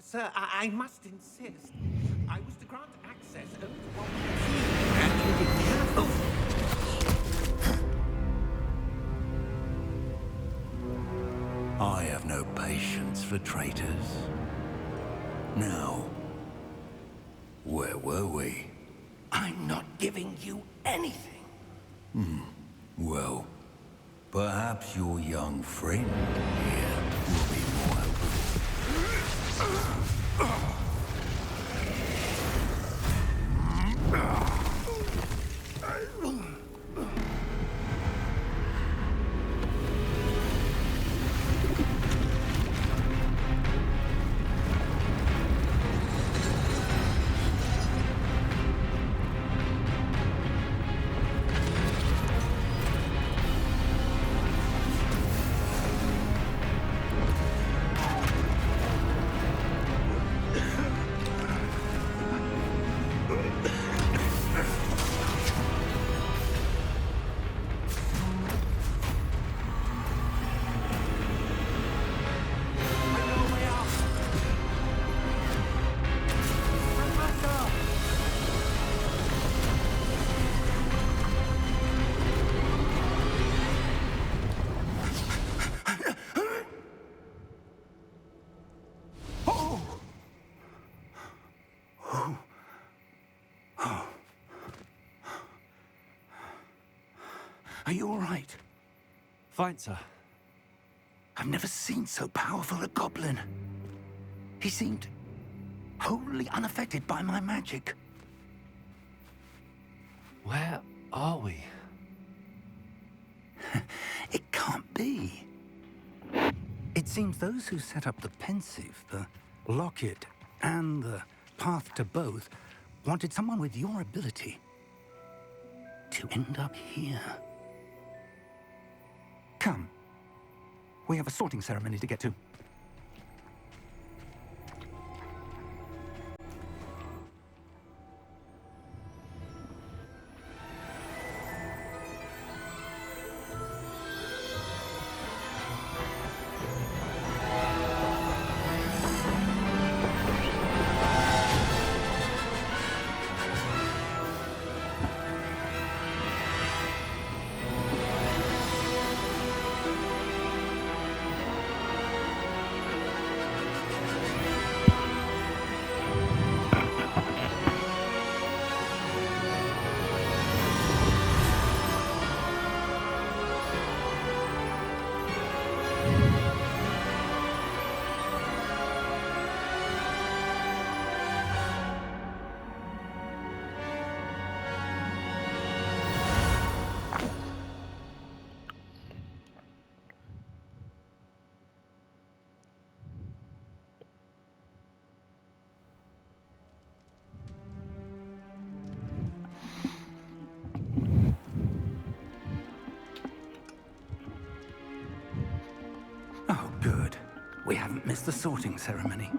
Sir, I must insist. I was to grant access only to one key, and you did careful. I have no patience for traitors. Now, where were we? I'm not giving you anything. Well, perhaps your young friend here will be more Are you all right? Fine, sir. I've never seen so powerful a goblin. He seemed wholly unaffected by my magic. Where are we? It can't be. It seems those who set up the pensive, the locket, and the path to both wanted someone with your ability to end up here. Come. We have a sorting ceremony to get to. Oh, good. We haven't missed the sorting ceremony.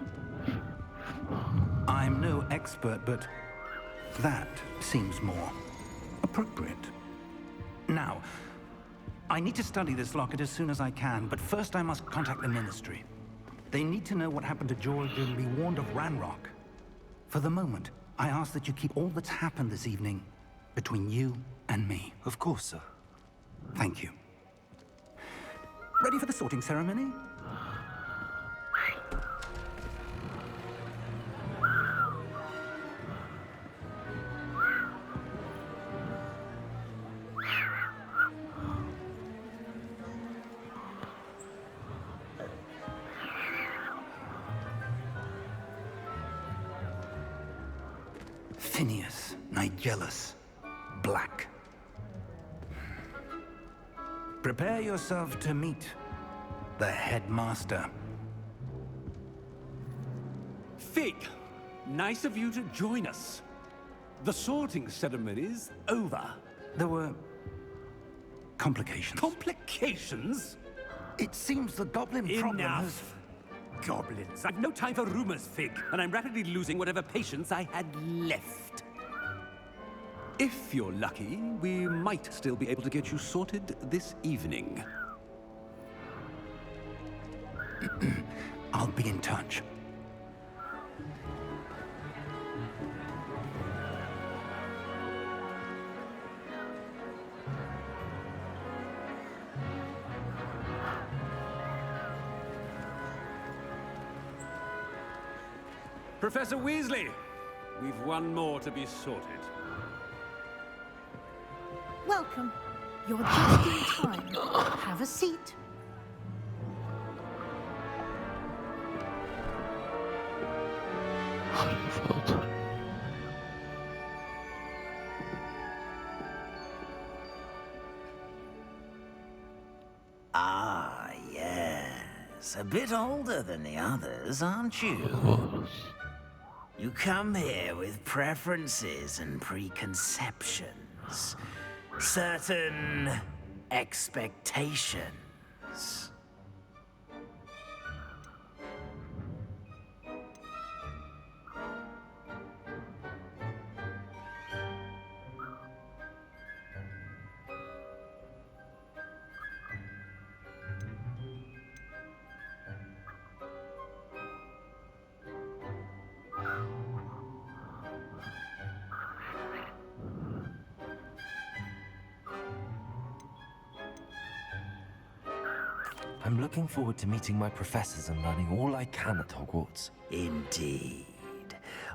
I'm no expert, but that seems more appropriate. Now, I need to study this locket as soon as I can, but first I must contact the Ministry. They need to know what happened to George and be warned of Ranrock. For the moment, I ask that you keep all that's happened this evening between you and me. Of course, sir. Thank you. Ready for the sorting ceremony? Phineas, Nigellus, Black. Prepare yourself to meet the headmaster. Fig, nice of you to join us. The sorting ceremony's over. There were complications. Complications? It seems the goblin problem has... Enough. Goblins. I've no time for rumors, Fig, and I'm rapidly losing whatever patience I had left. If you're lucky, we might still be able to get you sorted this evening. I'll be in touch. Professor Weasley, we've one more to be sorted. Welcome. You're just in time. Have a seat. Ah, yes. A bit older than the others, aren't you? You come here with preferences and preconceptions. Certain expectations. I'm looking forward to meeting my professors and learning all I can at Hogwarts. Indeed.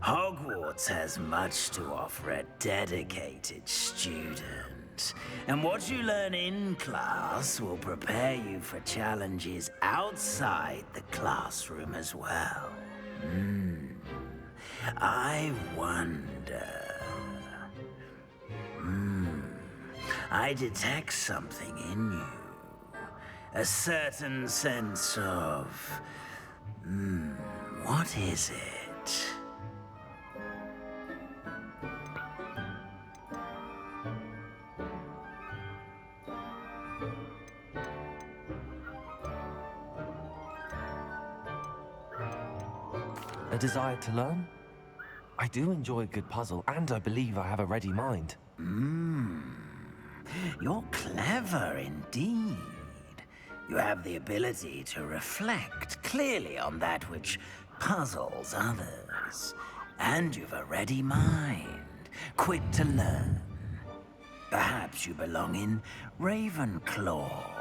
Hogwarts has much to offer a dedicated student. And what you learn in class will prepare you for challenges outside the classroom as well. I wonder... I detect something in you. A certain sense of... what is it? A desire to learn? I do enjoy a good puzzle, and I believe I have a ready mind. You're clever indeed. You have the ability to reflect clearly on that which puzzles others. And you've a ready mind, quick to learn. Perhaps you belong in Ravenclaw.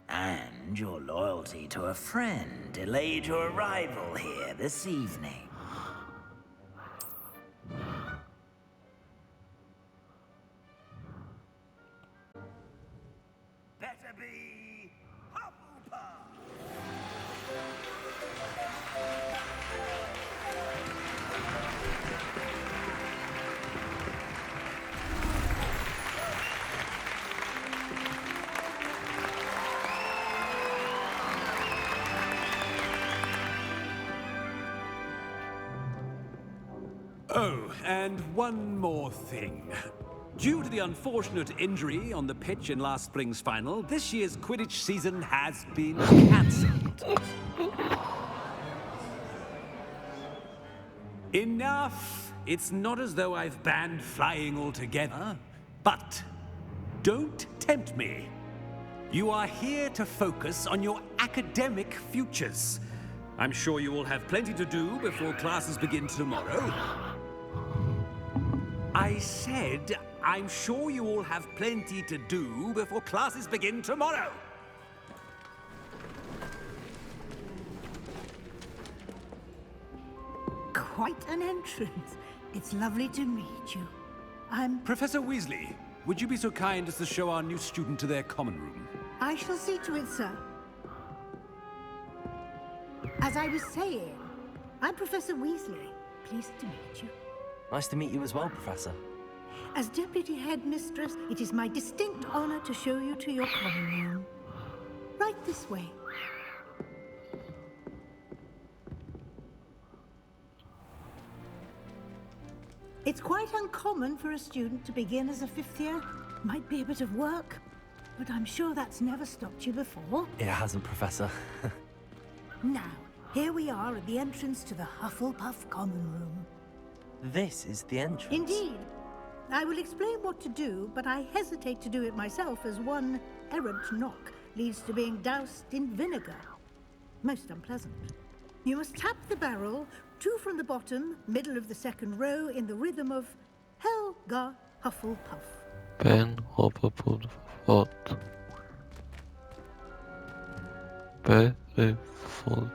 And your loyalty to a friend delayed your arrival here this evening. Better be Hufflepuff! Oh, and one more thing. Due to the unfortunate injury on the pitch in last spring's final, this year's Quidditch season has been cancelled. Enough! It's not as though I've banned flying altogether. But don't tempt me. You are here to focus on your academic futures. I'm sure you will have plenty to do before classes begin tomorrow. I said, I'm sure you all have plenty to do before classes begin tomorrow. quite an entrance. It's lovely to meet you. Professor Weasley, would you be so kind as to show our new student to their common room? I shall see to it, sir. As I was saying, I'm Professor Weasley. Pleased to meet you. Nice to meet you as well, Professor. As Deputy Headmistress, it is my distinct honor to show you to your common room. Right this way. It's quite uncommon for a student to begin as a fifth year. Might be a bit of work, but I'm sure that's never stopped you before. It hasn't, Professor. Now, here we are at the entrance to the Hufflepuff Common Room. This is the entrance. Indeed. I will explain what to do, but I hesitate to do it myself as one errant knock leads to being doused in vinegar. Most unpleasant. You must tap the barrel, 2 from the bottom, middle of the second row, in the rhythm of Helga Hufflepuff. Ben Hufflepuff fått berifall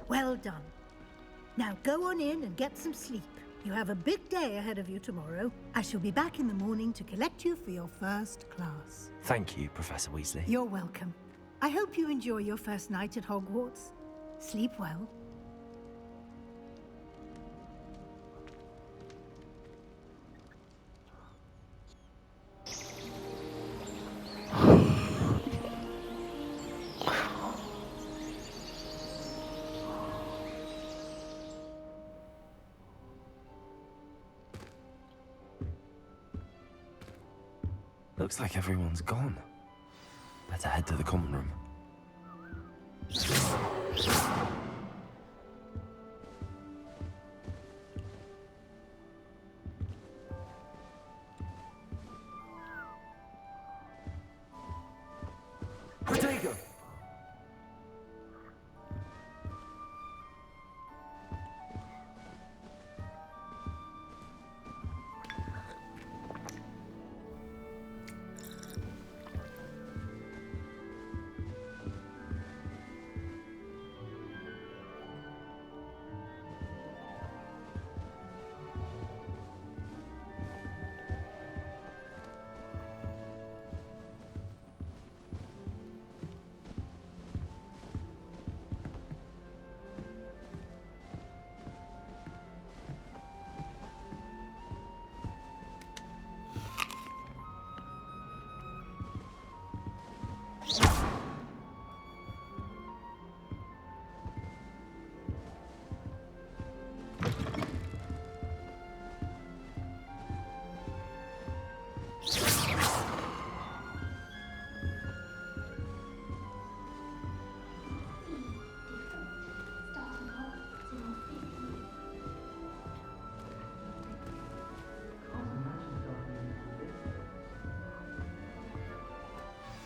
Well done. Now go on in and get some sleep. You have a big day ahead of you tomorrow. I shall be back in the morning to collect you for your first class. Thank you, Professor Weasley. You're welcome. I hope you enjoy your first night at Hogwarts. Sleep well. Looks like everyone's gone. Better head to the common room. Protego!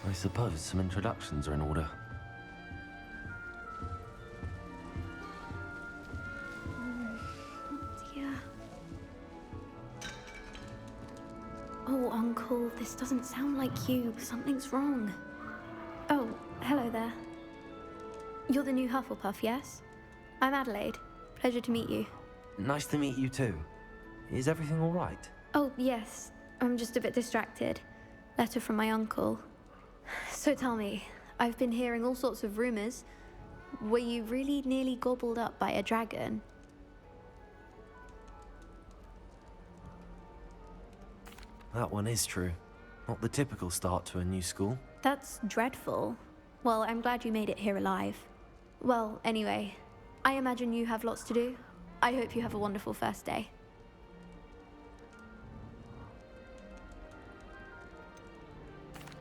I suppose some introductions are in order. Dear. Oh, Uncle, this doesn't sound like you. Something's wrong. Oh, hello there. You're the new Hufflepuff, yes? I'm Adelaide. Pleasure to meet you. Nice to meet you too. Is everything all right? Oh, yes. I'm just a bit distracted. Letter from my uncle. So tell me, I've been hearing all sorts of rumors. Were you really nearly gobbled up by a dragon? That one is true. Not the typical start to a new school. That's dreadful. Well, I'm glad you made it here alive. Well, anyway, I imagine you have lots to do. I hope you have a wonderful first day.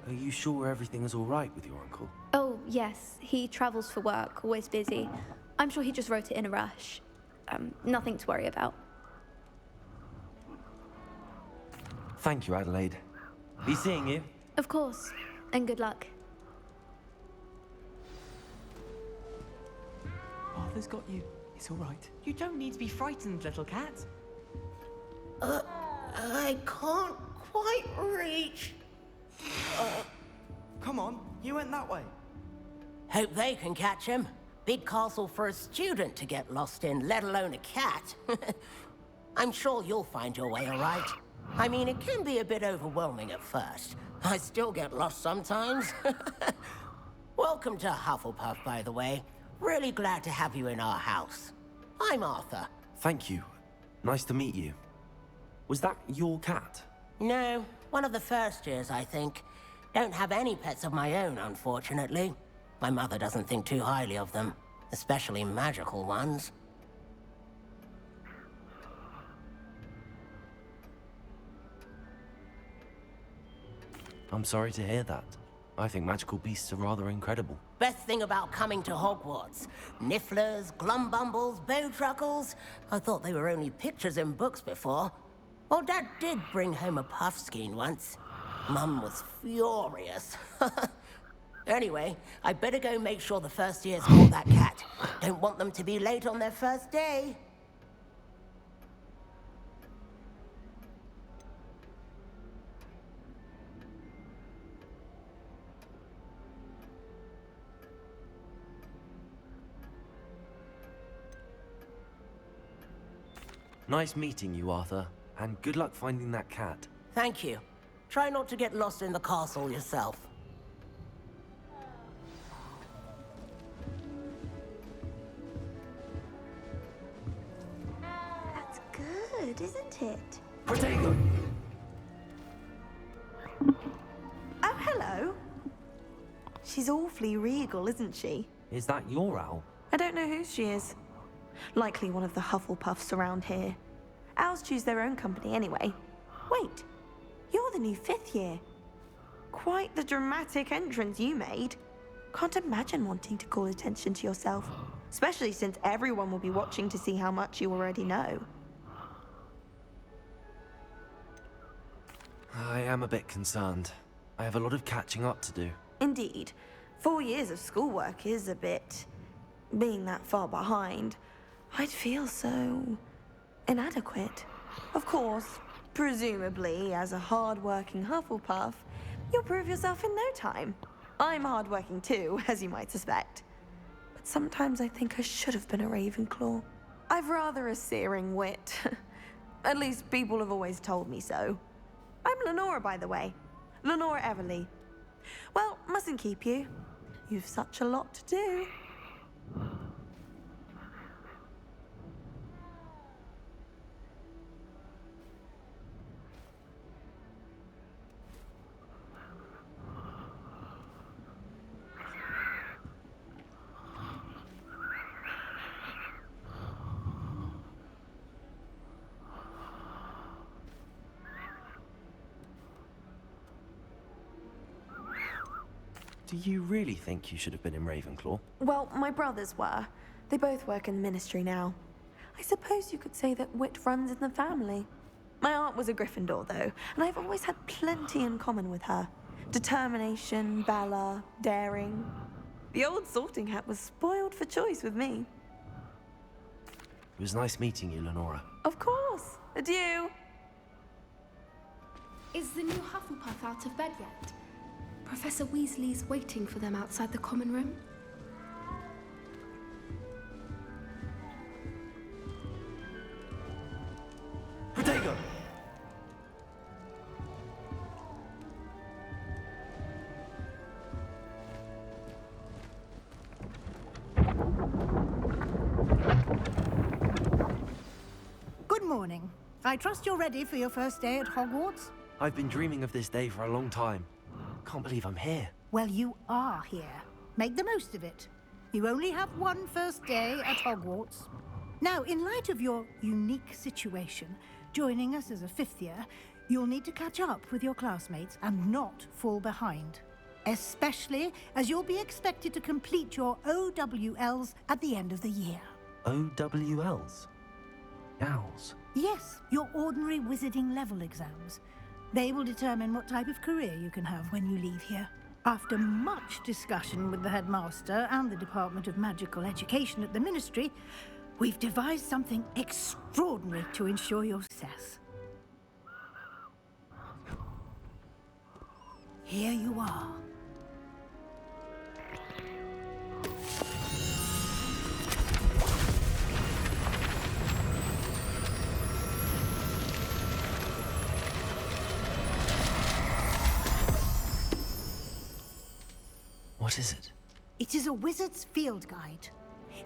Are you sure everything is all right with your uncle? Oh, yes. He travels for work, always busy. I'm sure he just wrote it in a rush. Nothing to worry about. Thank you, Adelaide. Be seeing you. Of course. And good luck. Arthur's got you. It's all right. You don't need to be frightened, little cat. I can't quite reach. Come on, you went that way. Hope they can catch him. Big castle for a student to get lost in, let alone a cat. I'm sure you'll find your way all right. I mean, it can be a bit overwhelming at first. I still get lost sometimes. Welcome to Hufflepuff, by the way. Really glad to have you in our house. I'm Arthur. Thank you. Nice to meet you. Was that your cat? No, one of the first years, I think. Don't have any pets of my own, unfortunately. My mother doesn't think too highly of them, especially magical ones. I'm sorry to hear that. I think magical beasts are rather incredible. Best thing about coming to Hogwarts. Nifflers, glumbumbles, bowtruckles. I thought they were only pictures in books before. Well, Dad did bring home a puffskein once. Mum was furious. Anyway, I better go make sure the first years caught that cat. Don't want them to be late on their first day. Nice meeting you, Arthur. And good luck finding that cat. Thank you. Try not to get lost in the castle yourself. That's good, isn't it? Protego! Oh, hello. She's awfully regal, isn't she? Is that your owl? I don't know who she is. Likely one of the Hufflepuffs around here. Owls choose their own company anyway. Wait, you're the new 5th year. Quite the dramatic entrance you made. Can't imagine wanting to call attention to yourself, especially since everyone will be watching to see how much you already know. I am a bit concerned. I have a lot of catching up to do. Indeed. 4 years of schoolwork is a bit... being that far behind, I'd feel so... inadequate. Of course, presumably, as a hard-working Hufflepuff, you'll prove yourself in no time. I'm hard-working too, as you might suspect. But sometimes I think I should have been a Ravenclaw. I've rather a searing wit. At least people have always told me so. I'm Lenora, by the way. Lenora Everly. Well, mustn't keep you. You've such a lot to do. Do you really think you should have been in Ravenclaw? Well, my brothers were. They both work in the ministry now. I suppose you could say that wit runs in the family. My aunt was a Gryffindor, though, and I've always had plenty in common with her. Determination, valor, daring. The old sorting hat was spoiled for choice with me. It was nice meeting you, Lenora. Of course. Adieu. Is the new Hufflepuff out of bed yet? Professor Weasley's waiting for them outside the common room. Protego! Good morning. I trust you're ready for your first day at Hogwarts? I've been dreaming of this day for a long time. Can't believe I'm here. Well, you are here. Make the most of it. You only have one first day at Hogwarts. Now, in light of your unique situation, joining us as a 5th year, you'll need to catch up with your classmates and not fall behind. Especially as you'll be expected to complete your OWLs at the end of the year. OWLs? Owls? Yes, your ordinary wizarding level exams. They will determine what type of career you can have when you leave here. After much discussion with the headmaster and the Department of Magical Education at the Ministry, we've devised something extraordinary to ensure your success. Here you are. What is it? It is a wizard's field guide.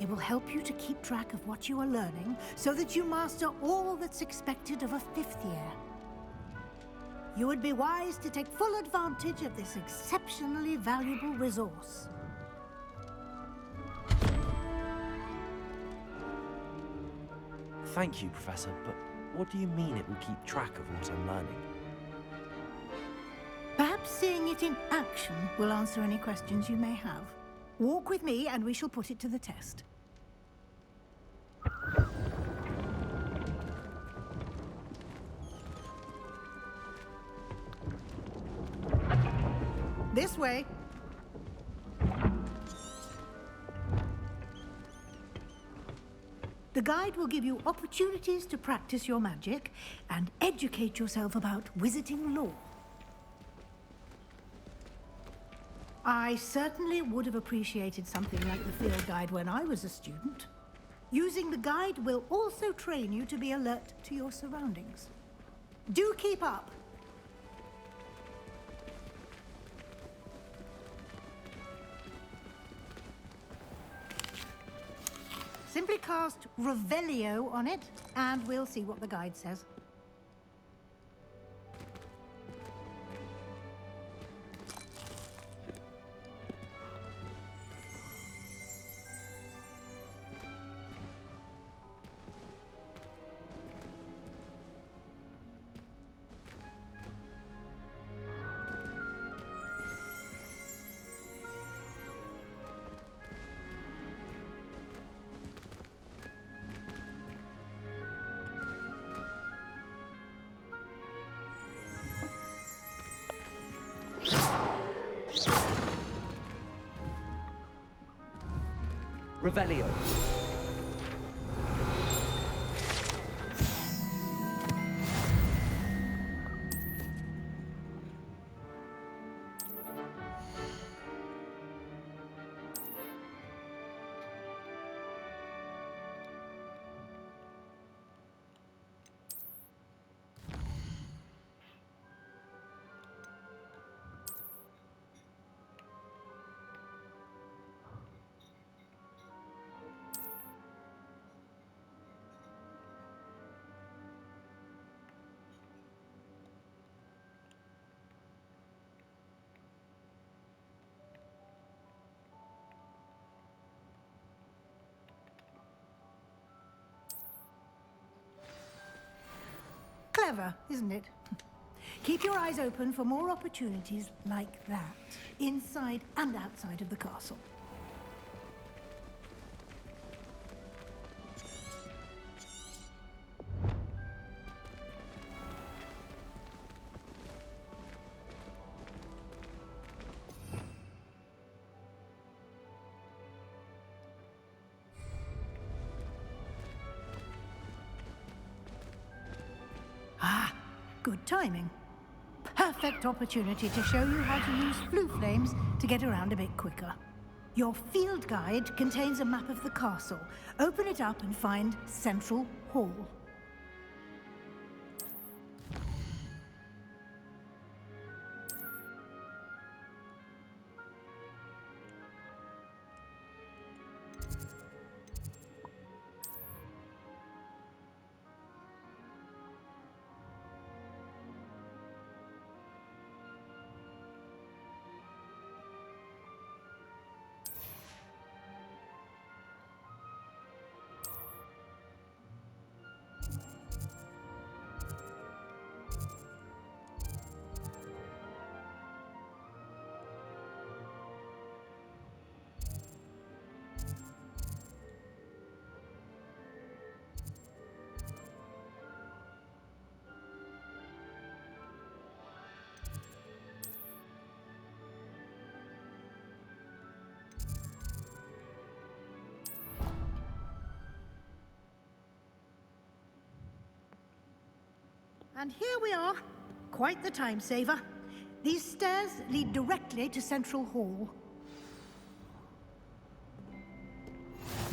It will help you to keep track of what you are learning so that you master all that's expected of a 5th year. You would be wise to take full advantage of this exceptionally valuable resource. Thank you, Professor, but what do you mean it will keep track of what I'm learning? Perhaps seeing it in action will answer any questions you may have. Walk with me and we shall put it to the test. This way. The guide will give you opportunities to practice your magic and educate yourself about wizarding lore. I certainly would have appreciated something like the field guide when I was a student. Using the guide will also train you to be alert to your surroundings. Do keep up! Simply cast Revelio on it, and we'll see what the guide says. Revelio. Clever, isn't it? Keep your eyes open for more opportunities like that, inside and outside of the castle. Ah, good timing. Perfect opportunity to show you how to use flue flames to get around a bit quicker. Your field guide contains a map of the castle. Open it up and find Central Hall. And here we are. Quite the time saver. These stairs lead directly to Central Hall.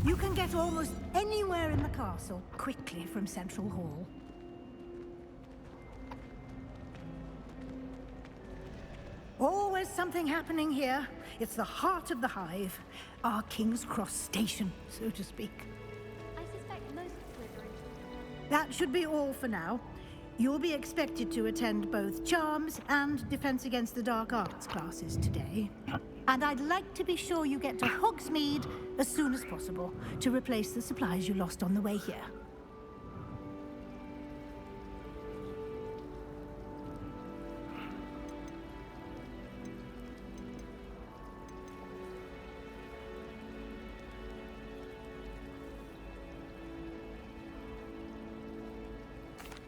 You can get almost anywhere in the castle quickly from Central Hall. Always something happening here. It's the heart of the hive. Our King's Cross station, so to speak. I suspect most Slytherin. That should be all for now. You'll be expected to attend both Charms and Defense Against the Dark Arts classes today. And I'd like to be sure you get to Hogsmeade as soon as possible to replace the supplies you lost on the way here.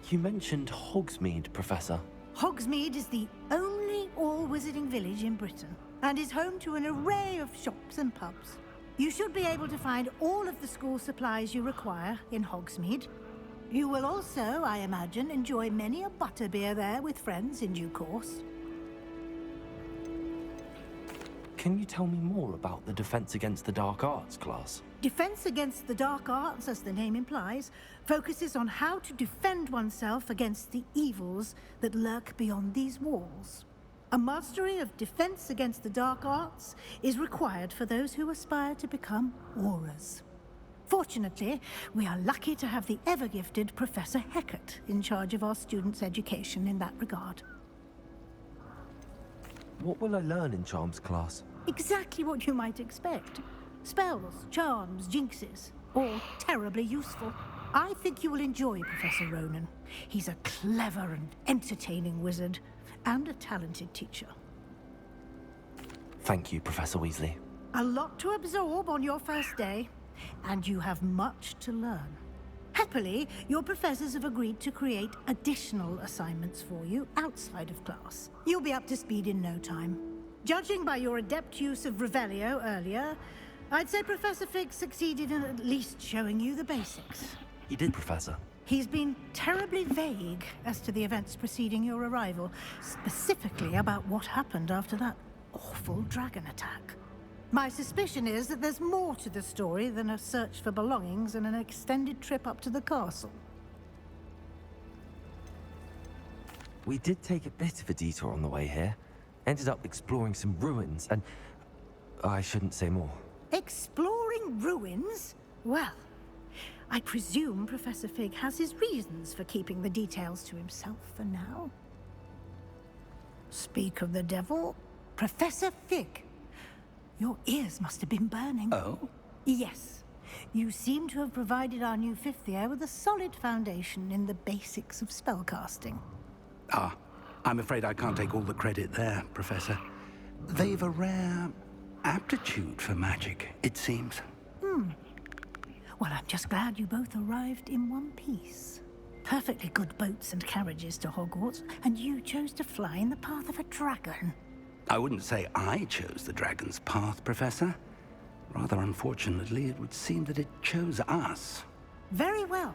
You mentioned Hogsmeade, Professor. Hogsmeade is the only all-wizarding village in Britain and is home to an array of shops and pubs. You should be able to find all of the school supplies you require in Hogsmeade. You will also, I imagine, enjoy many a butterbeer there with friends in due course. Can you tell me more about the Defense Against the Dark Arts class? Defense Against the Dark Arts, as the name implies, focuses on how to defend oneself against the evils that lurk beyond these walls. A mastery of Defense Against the Dark Arts is required for those who aspire to become Aurors. Fortunately, we are lucky to have the ever-gifted Professor Hecat in charge of our students' education in that regard. What will I learn in Charms class? Exactly what you might expect. Spells, charms, jinxes, all terribly useful. I think you will enjoy Professor Ronan. He's a clever and entertaining wizard, and a talented teacher. Thank you, Professor Weasley. A lot to absorb on your first day, and you have much to learn. Happily, your professors have agreed to create additional assignments for you outside of class. You'll be up to speed in no time. Judging by your adept use of Revelio earlier, I'd say Professor Fig succeeded in at least showing you the basics. He did, Professor. He's been terribly vague as to the events preceding your arrival, specifically about what happened after that awful dragon attack. My suspicion is that there's more to the story than a search for belongings and an extended trip up to the castle. We did take a bit of a detour on the way here. Ended up exploring some ruins and... I shouldn't say more. Exploring ruins? Well, I presume Professor Fig has his reasons for keeping the details to himself for now. Speak of the devil, Professor Fig. Your ears must have been burning. Oh? Yes. You seem to have provided our new fifth year with a solid foundation in the basics of spellcasting. Ah, I'm afraid I can't take all the credit there, Professor. They've a rare aptitude for magic, it seems. Well, I'm just glad you both arrived in one piece. Perfectly good boats and carriages to Hogwarts, and you chose to fly in the path of a dragon. I wouldn't say I chose the dragon's path, Professor. Rather unfortunately, it would seem that it chose us. Very well.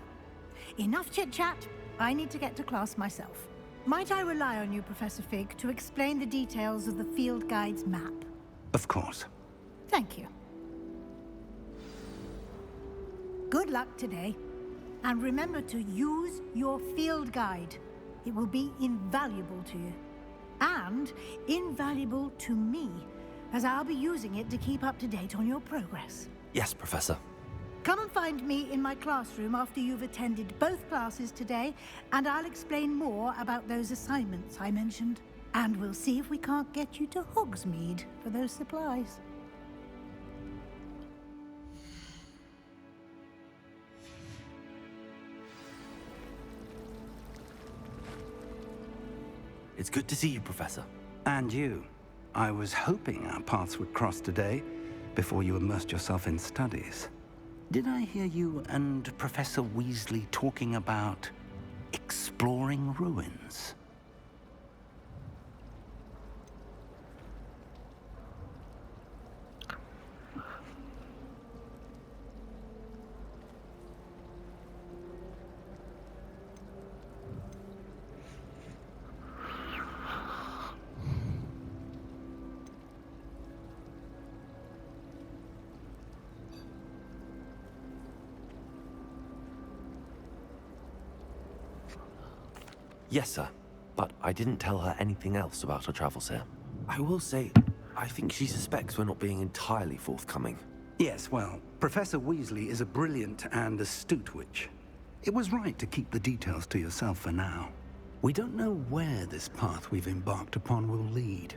Enough chit-chat. I need to get to class myself. Might I rely on you, Professor Fig, to explain the details of the field guide's map? Of course. Thank you. Good luck today. And remember to use your field guide. It will be invaluable to you. And invaluable to me, as I'll be using it to keep up to date on your progress. Yes, Professor. Come and find me in my classroom after you've attended both classes today, and I'll explain more about those assignments I mentioned. And we'll see if we can't get you to Hogsmeade for those supplies. It's good to see you, Professor. And you. I was hoping our paths would cross today, before you immersed yourself in studies. Did I hear you and Professor Weasley talking about exploring ruins? Yes, sir. But I didn't tell her anything else about her travels here. I will say, I think she suspects we're not being entirely forthcoming. Yes, well, Professor Weasley is a brilliant and astute witch. It was right to keep the details to yourself for now. We don't know where this path we've embarked upon will lead.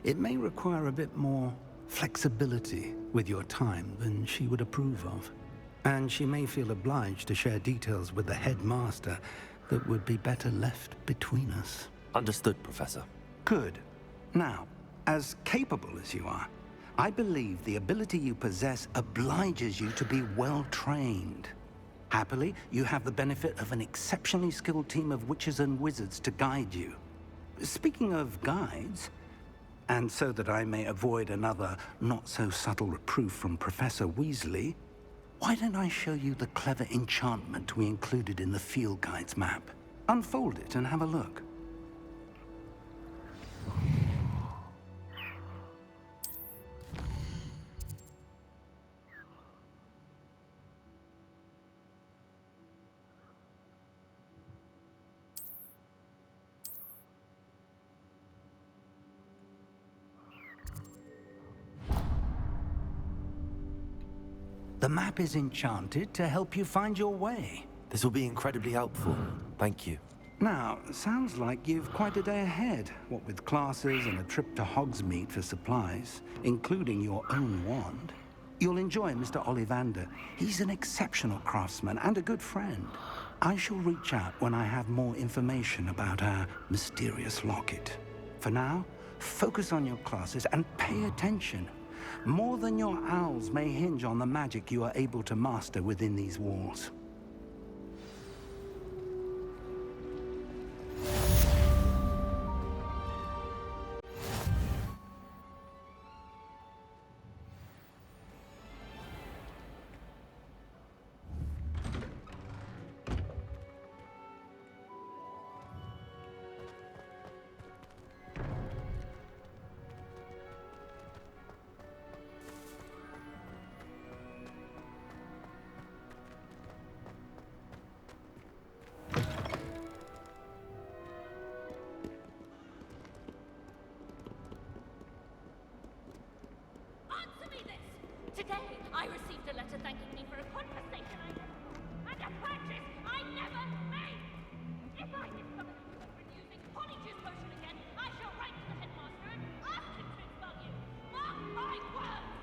It may require a bit more flexibility with your time than she would approve of. And she may feel obliged to share details with the headmaster that would be better left between us. Understood, Professor. Good. Now, as capable as you are, I believe the ability you possess obliges you to be well-trained. Happily, you have the benefit of an exceptionally skilled team of witches and wizards to guide you. Speaking of guides, and so that I may avoid another not-so-subtle reproof from Professor Weasley, why don't I show you the clever enchantment we included in the field guide's map? Unfold it and have a look. The map is enchanted to help you find your way. This will be incredibly helpful. Thank you. Now, sounds like you've quite a day ahead, what with classes and a trip to Hogsmeade for supplies, including your own wand. You'll enjoy Mr. Ollivander. He's an exceptional craftsman and a good friend. I shall reach out when I have more information about our mysterious locket. For now, focus on your classes and pay attention. More than your owls may hinge on the magic you are able to master within these walls. Today, I received a letter thanking me for a conversation I had and a purchase I never made. If I discover that you have been using Polyjuice potion again, I shall write to the headmaster and ask him to expel you. Mark my words!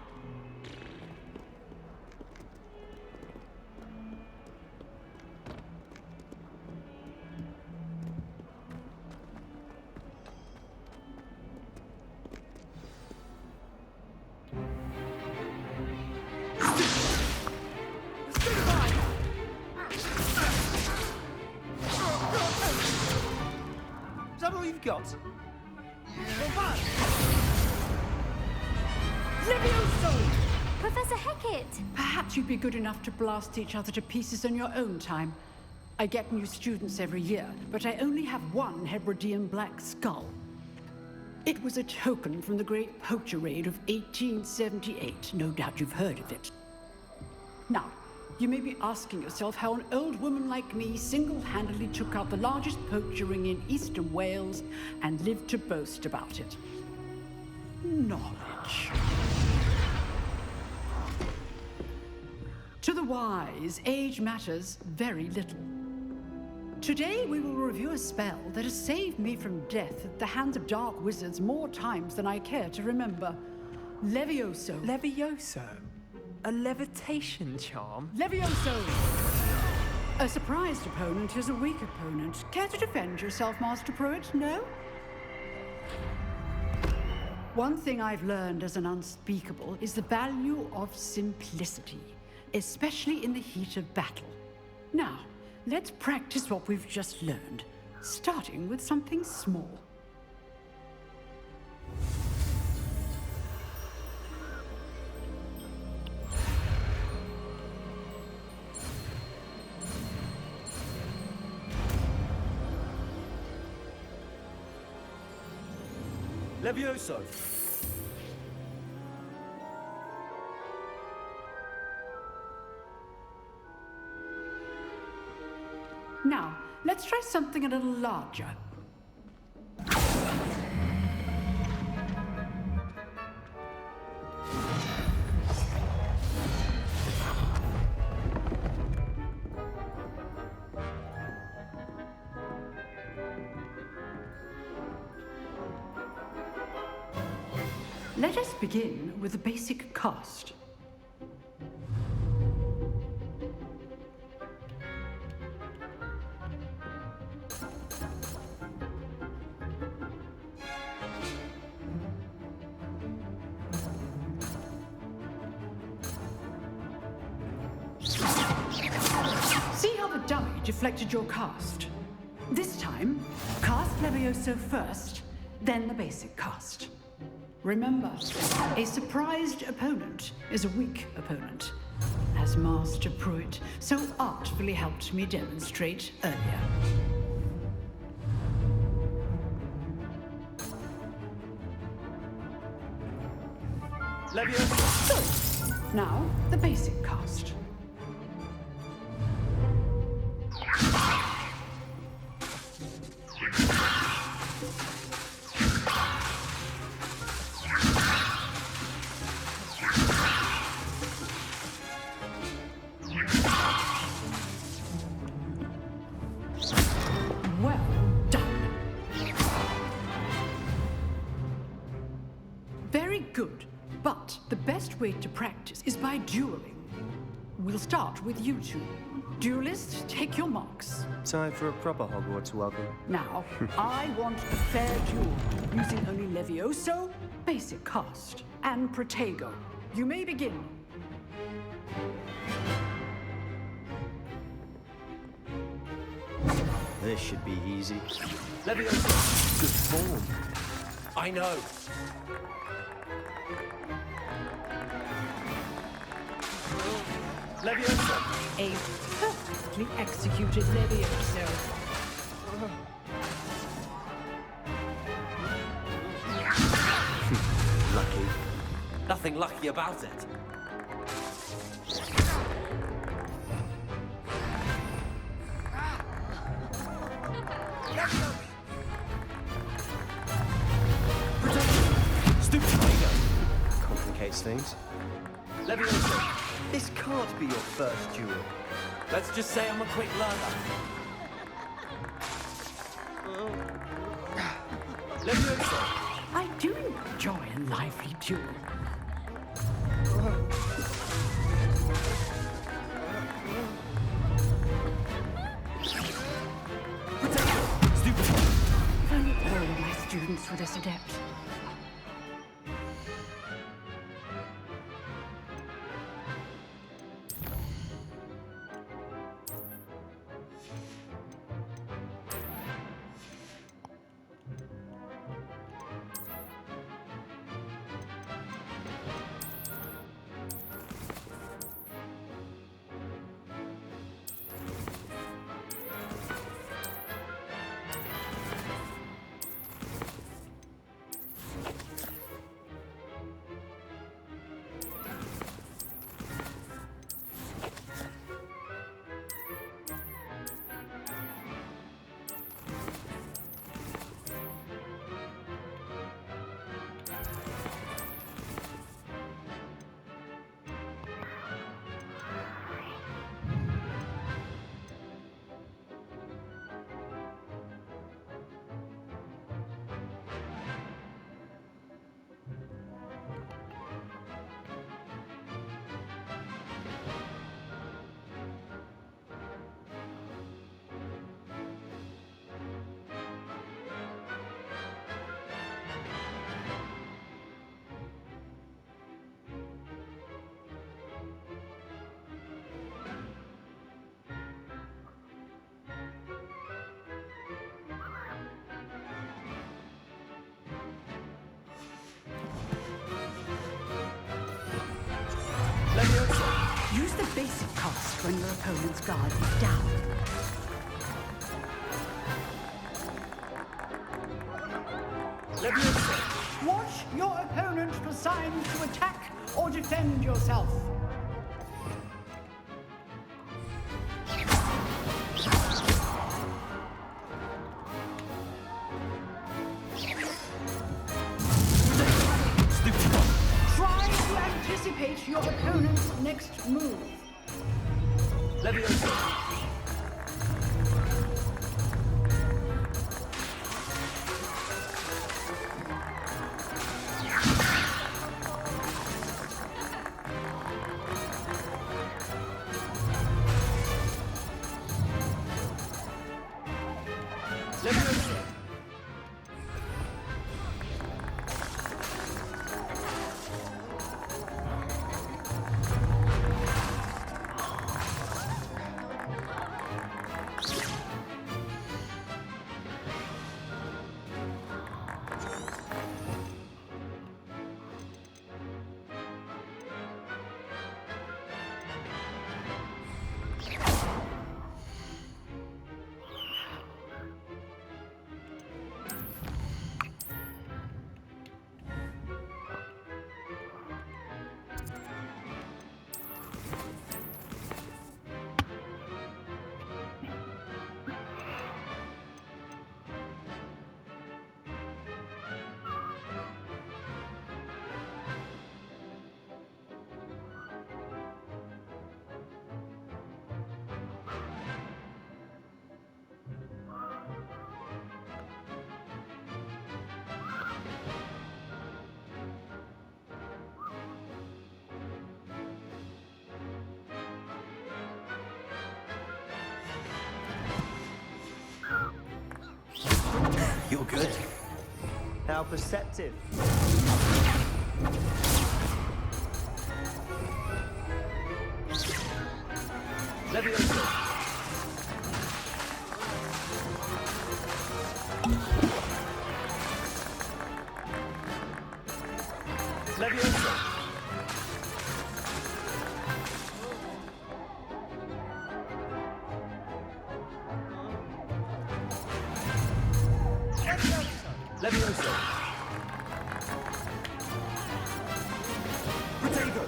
Is that all you've got? Levioso! Professor Hecat! Perhaps you'd be good enough to blast each other to pieces in your own time. I get new students every year, but I only have one Hebridean black skull. It was a token from the Great Poacher Raid of 1878. No doubt you've heard of it. Now, you may be asking yourself how an old woman like me single-handedly took out the largest poacher ring in eastern Wales and lived to boast about it. Knowledge. To the wise, age matters very little. Today we will review a spell that has saved me from death at the hands of dark wizards more times than I care to remember. Levioso. Levioso? A levitation charm? Levioso! A surprised opponent is a weak opponent. Care to defend yourself, Master Pruitt? No? One thing I've learned as an unspeakable is the value of simplicity, especially in the heat of battle. Now, let's practice what we've just learned, starting with something small. Levioso! Now, let's try something a little larger. Let us begin with the basic cast. See how the dummy deflected your cast? This time, cast Levioso first, then the basic cast. Remember, a surprised opponent is a weak opponent, as Master Pruitt so artfully helped me demonstrate earlier. Levioso! Good. Now, the basic cast. Well done. Very good. But the best way to practice is by dueling. We'll start with you two. Duelists, take your marks. Time for a proper Hogwarts welcome. Now, I want a fair duel, using only Levioso, basic cast, and Protego. You may begin. This should be easy. Levioso! Good form. I know. Levioso! A perfectly executed Levioso. Lucky. Nothing lucky about it. Stupid Tiger! Complicates things. Levioso! This can't be your first duel. Let's just say I'm a quick learner. Levioso! I do enjoy a lively duel. Stupid! If only all of my students were this adept. Use the basic cast when your opponent's guard is down. Levioso! Watch your opponent for signs to attack or defend yourself. Try to anticipate your opponent's next move. Levioso! You're good. How perceptive. Leviosa. Leviosa. Leviosa. Potato.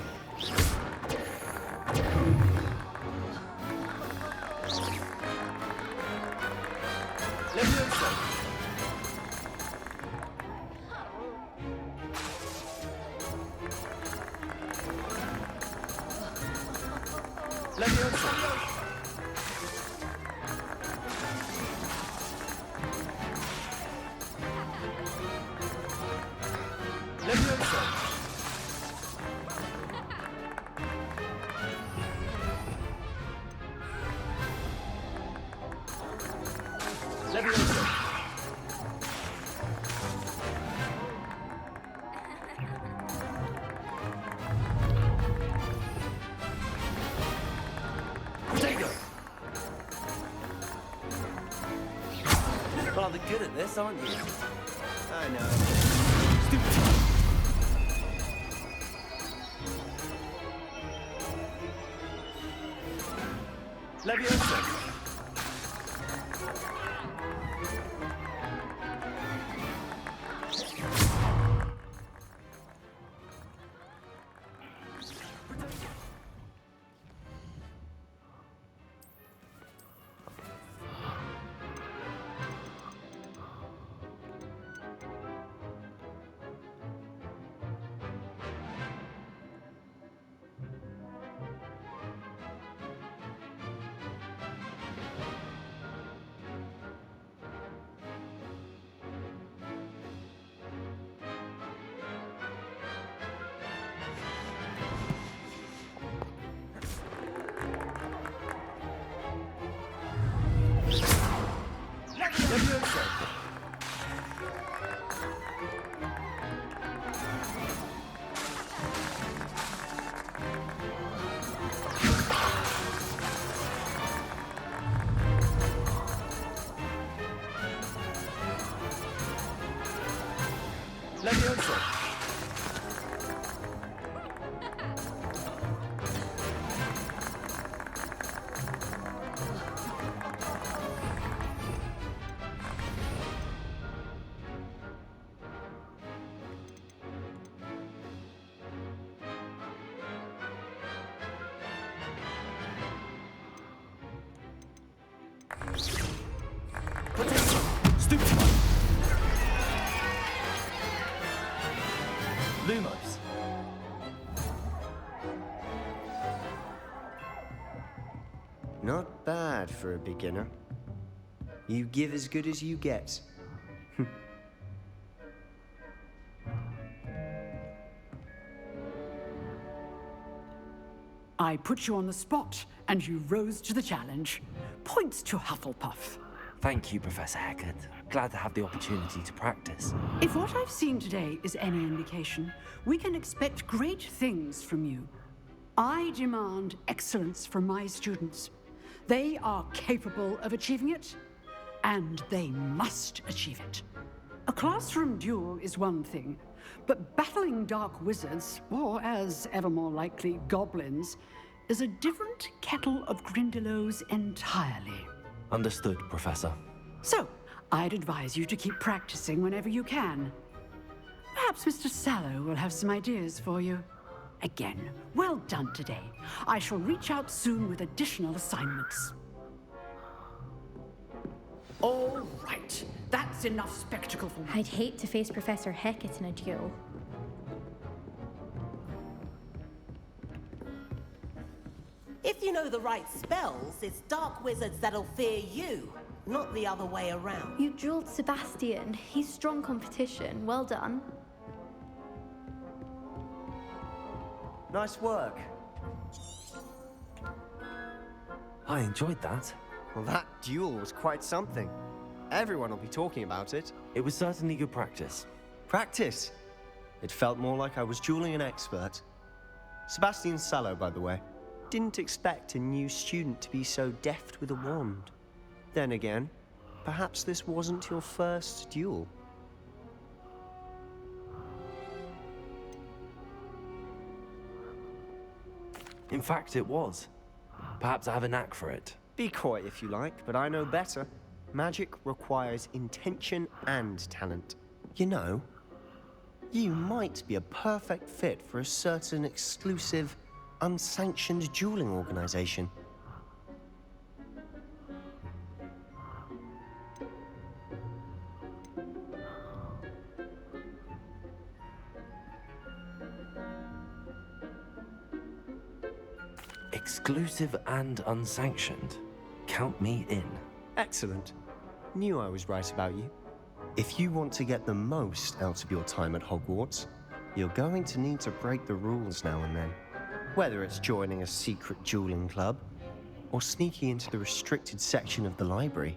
Leviosa. Leviosa. Leviosa. Leviosa. Potato. Rather good at this, aren't you? I know. Leviosa. Leviosa. Leviosa. Potato. Stupid one. Lumos. Not bad for a beginner. You give as good as you get. I put you on the spot, and you rose to the challenge. Points to Hufflepuff. Thank you, Professor Hecat. Glad to have the opportunity to practice. If what I've seen today is any indication, we can expect great things from you. I demand excellence from my students. They are capable of achieving it, and they must achieve it. A classroom duel is one thing, but battling dark wizards, or as ever more likely, goblins, is a different kettle of Grindylows entirely. Understood, Professor. So, I'd advise you to keep practicing whenever you can. Perhaps Mr. Sallow will have some ideas for you. Again, well done today. I shall reach out soon with additional assignments. All right, that's enough spectacle for me. I'd hate to face Professor Hecat in a duel. If you know the right spells, it's dark wizards that'll fear you, not the other way around. You drilled Sebastian. He's strong competition. Well done. Nice work. I enjoyed that. Well, that duel was quite something. Everyone will be talking about it. It was certainly good practice. Practice? It felt more like I was dueling an expert. Sebastian Sallow, by the way. Didn't expect a new student to be so deft with a wand. Then again, perhaps this wasn't your first duel. In fact, it was. Perhaps I have a knack for it. Be coy if you like, but I know better. Magic requires intention and talent. You know, you might be a perfect fit for a certain exclusive, unsanctioned dueling organization. Exclusive and unsanctioned. Count me in. Excellent. Knew I was right about you. If you want to get the most out of your time at Hogwarts, you're going to need to break the rules now and then. Whether it's joining a secret dueling club, or sneaking into the restricted section of the library,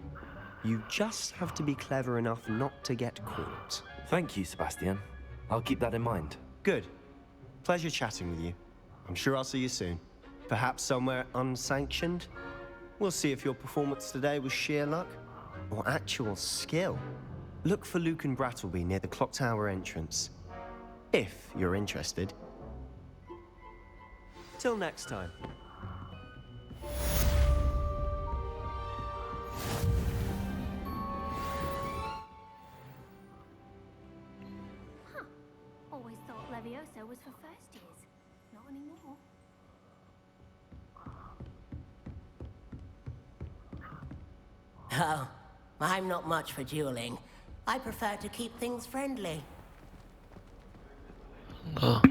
you just have to be clever enough not to get caught. Thank you, Sebastian. I'll keep that in mind. Good. Pleasure chatting with you. I'm sure I'll see you soon. Perhaps somewhere unsanctioned? We'll see if your performance today was sheer luck or actual skill. Look for Luke and Brattleby near the clock tower entrance, if you're interested. Till next time. Always thought Leviosa was for first years. Not anymore. Oh, I'm not much for dueling. I prefer to keep things friendly. No.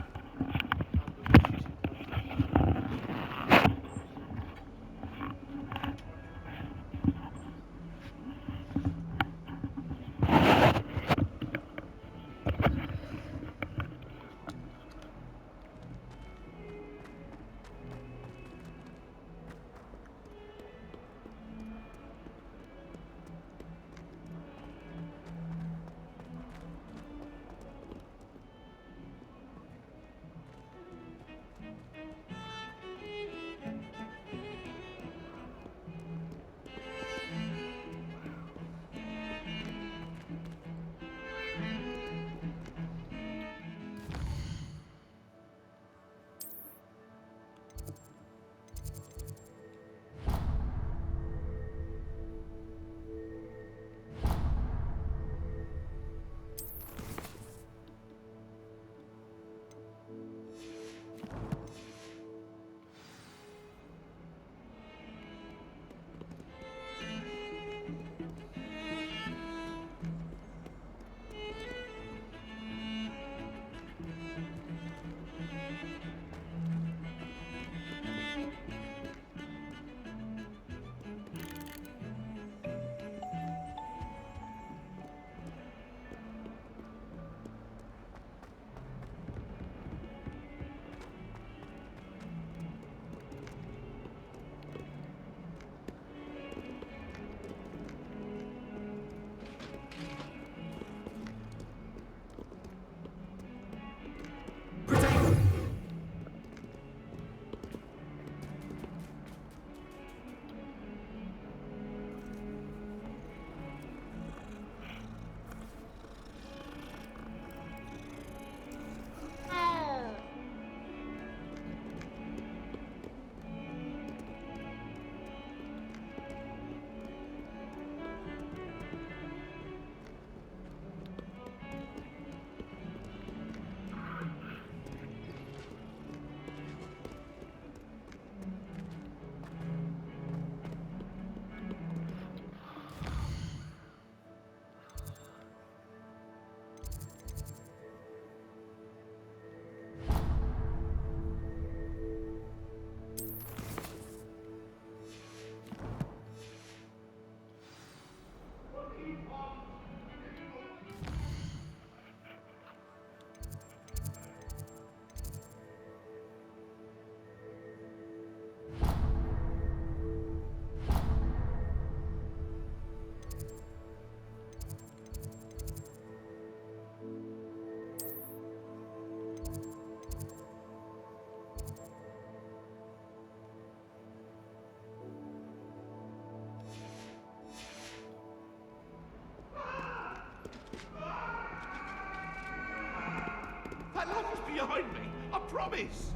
behind me. I promise.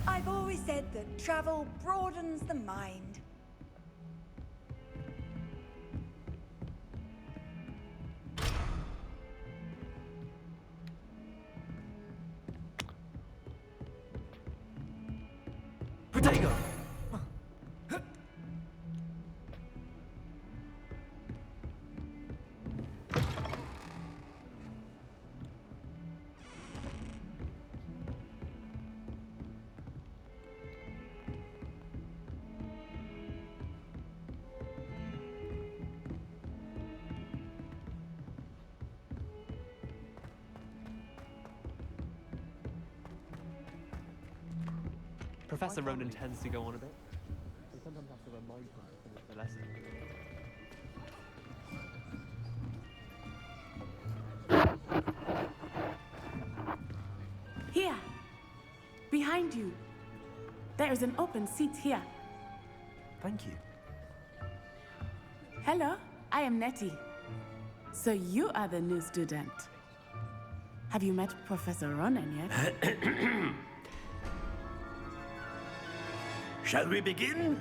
I've always said that travel broadens the mind. Potato! Professor Ronan tends to go on a bit. We sometimes have to remind him to finish the lesson. Here, behind you. There is an open seat here. Thank you. Hello, I am Nettie. So you are the new student. Have you met Professor Ronan yet? Shall we begin?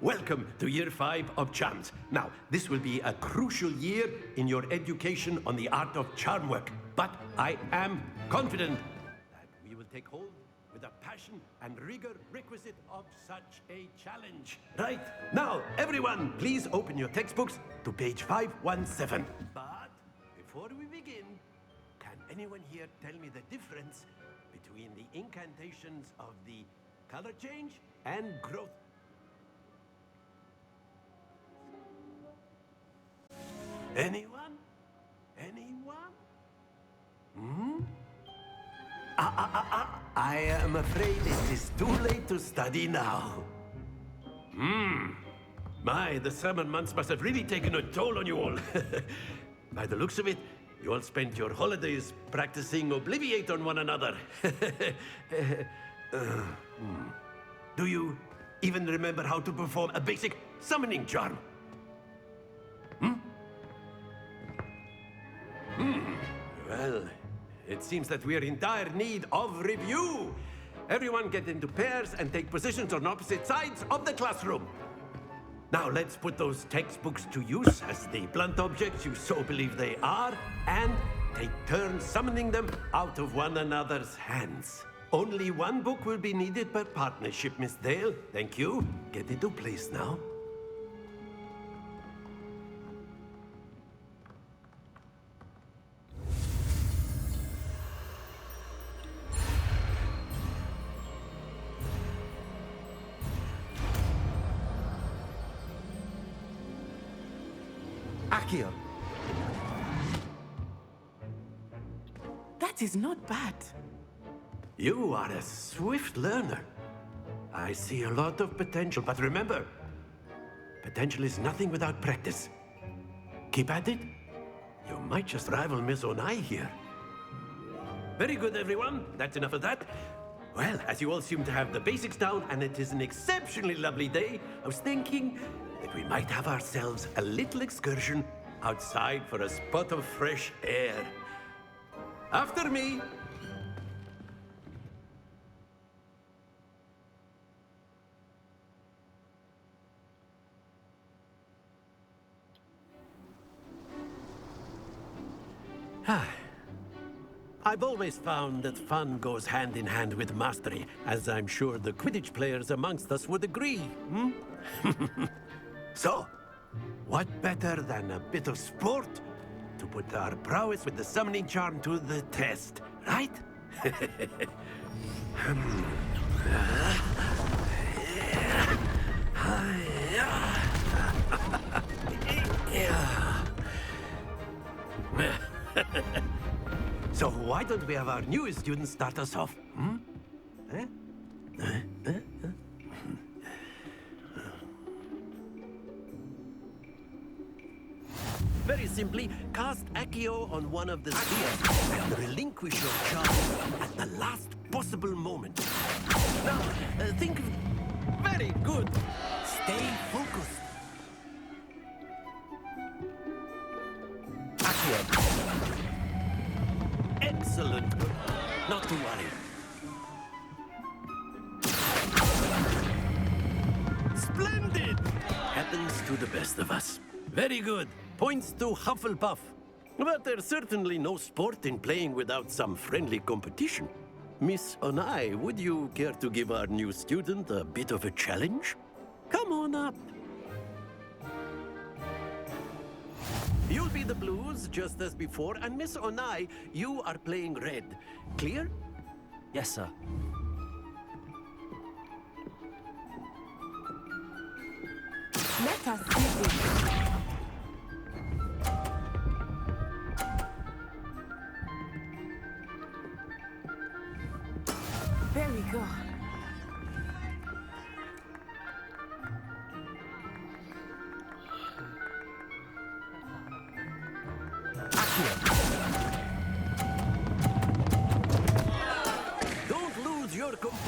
Welcome to Year 5 of Charms. Now, this will be a crucial year in your education on the art of charm work. But I am confident that we will take hold with the passion and rigor requisite of such a challenge. Right, now, everyone, please open your textbooks to page 517. But before we begin, can anyone here tell me the difference between the incantations of the color change and growth? Anyone? Anyone? Hmm? I am afraid it is too late to study now. My, the summer months must have really taken a toll on you all. By the looks of it, you all spent your holidays practicing Obliviate on one another. Do you even remember how to perform a basic summoning charm? Well, it seems that we are in dire need of review. Everyone get into pairs and take positions on opposite sides of the classroom. Now let's put those textbooks to use as the blunt objects you so believe they are, and take turns summoning them out of one another's hands. Only one book will be needed per partnership, Miss Dale. Thank you. Get into place now. Accio. That is not bad. You are a swift learner. I see a lot of potential, but remember, potential is nothing without practice. Keep at it. You might just rival Miss Onai here. Very good, everyone. That's enough of that. Well, as you all seem to have the basics down, and it is an exceptionally lovely day, I was thinking that we might have ourselves a little excursion outside for a spot of fresh air. After me. I've always found that fun goes hand in hand with mastery, as I'm sure the Quidditch players amongst us would agree. Hmm? So, what better than a bit of sport to put our prowess with the summoning charm to the test, right? So why don't we have our newest student start us off? Hmm? Very simply, cast Accio on one of the spheres and relinquish your charge at the last possible moment. Now, think of... Very good. Stay focused. Accio. Excellent. Not to worry. Splendid! Happens to the best of us. Very good. Points to Hufflepuff. But there's certainly no sport in playing without some friendly competition. Miss Onai, would you care to give our new student a bit of a challenge? Come on up. You'll be the blues, just as before, and Miss Onai, you are playing red. Clear? Yes, sir. Let us see this. Very good. Don't lose your composure.